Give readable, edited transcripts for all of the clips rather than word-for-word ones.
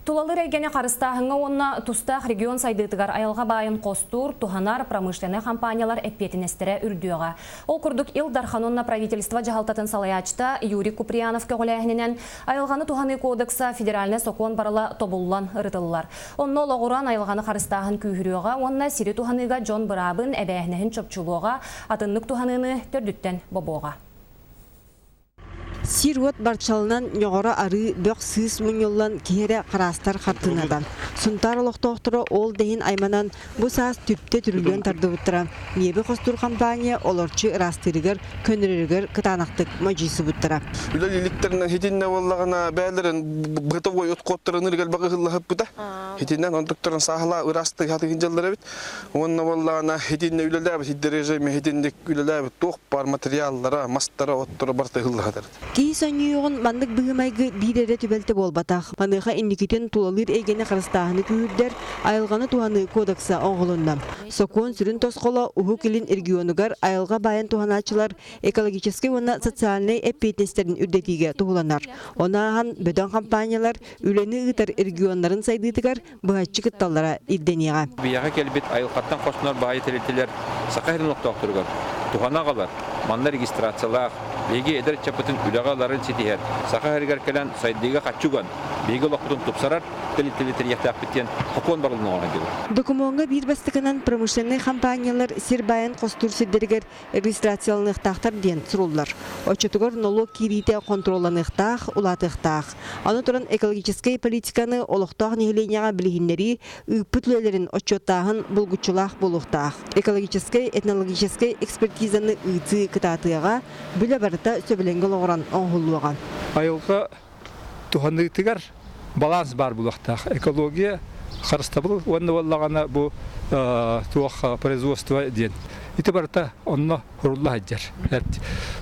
Тулалы регене қарыстағыңа онна тұстақ регион сайдытығар айылға байын қостур, туханар промышленный компаниялар әппетінестері үрдіуға. Ол күрдік ил Дарханонна правительство жағалтатын салаячта Юрий Куприянов көгіләхінен айылғаны туханы кодекса федеральный сокон барыла тобуллан ырытылылар. Онны олағыран айылғаны қарыстағын күйіріуға, онна сири туханыға Джон Брабын әбәхінәхін чөпчулуға, атынлық туханыны төрдүттен бобоға. Сирвот барчалынан ñoğora arı бөк сыз муньоллан киһере қарастар хартынадан. Сунтар олохтоохтора ол дейін айманан бу саас түпте түрүлген тардыбыттыра. Небе хостур компания олорчу растырыгар, көнөрүгөр кытанактык мажисы буттыра. Үлеликтеринен хитинне боллагана бәлерин бытовой откоттырын ыргал багыллахып бута. Хитиннен ондукторун сахала ырасты хатыгын жылдары бит. Онна боллагана хитинне үлеләб хиддережеме хитиндик үлеләб тох бар материаллара, мастара оттора бартыгыллахадыр. Кейсаньюғын мандық бұғымайғы бейдері түбәлті болбатақ. Маныға инникетен тулалыр егені қарыстағыны күйірдер айылғаны туғаны кодекса оңғылында. Сокон сүрін тосқола ұғы келін регионыгар айылға байын туғаначылар экологический оны социальный эппетнестерін үрдетіге туғыланар. Онаған бөден компаниялар үлені ұтар регионларын сайдыдығар бұғатчы кытталлара ирденеға. Бияға келбет айылқаттан қосынар бағай тәлетелер сақайрын оқтақтырғар. Туғанағалар, манна регистрациялақ, беге эдер чапытын үлағаларын сетихер. Сақа әргер кәлін сайдыға қатчуған. Беге лоқпытын тұпсарар, тәлетелетер яқтақ біттен қоқуан барылын оған келу. Документға бір бастықынан промышленный компаниялар сирбайын қостур сирдергер регистрациялынықтақтар ден сұрулар. Очетугар налог кирите контроланықтақ, улатықтақ. Аны тұрын экологический политиканы олықтақ нехеленияға білігіндері үппітлелерін очеттағын бұлғычылақ болуқтақ. Экологический, этнологический экспертизаны үті кытатыға бүлі барыта сөбіленгіл оғыран оңғылуған. Айылға туханытыгар баланс бар бұлақтақ. Экология қарыстабыл, оны болағана бұл туақ производство ден. Ити барыта онына құрылы хаджар.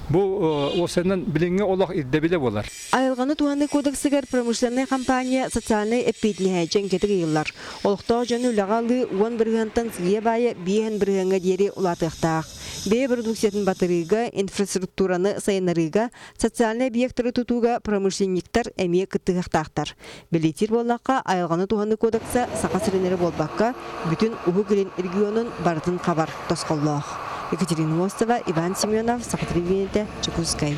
Бұл осынан біліңе олақ ирдебіле болар. Айылғаны туғаны кодексігер промышленный компания социальный эппетіне жән кетігі еллар. Олықтау жөні үлағалы 10 біргантан сүйе байы 5 бірганға дері ұлатықтақ. Бей продукциятын батырыға, инфраструктураны сайынарыға, социальный объекттары тұтуға промышленниктар әме күттіғақтақтар. Білетер болаққа айылғаны туғаны кодекса сақа сіренері болбаққа бүтін ұғы келен регионын бардын қабар тосқаллақ. Екатерина Мостова, Иван Семенов, Сақатыревенеті, Чекускай.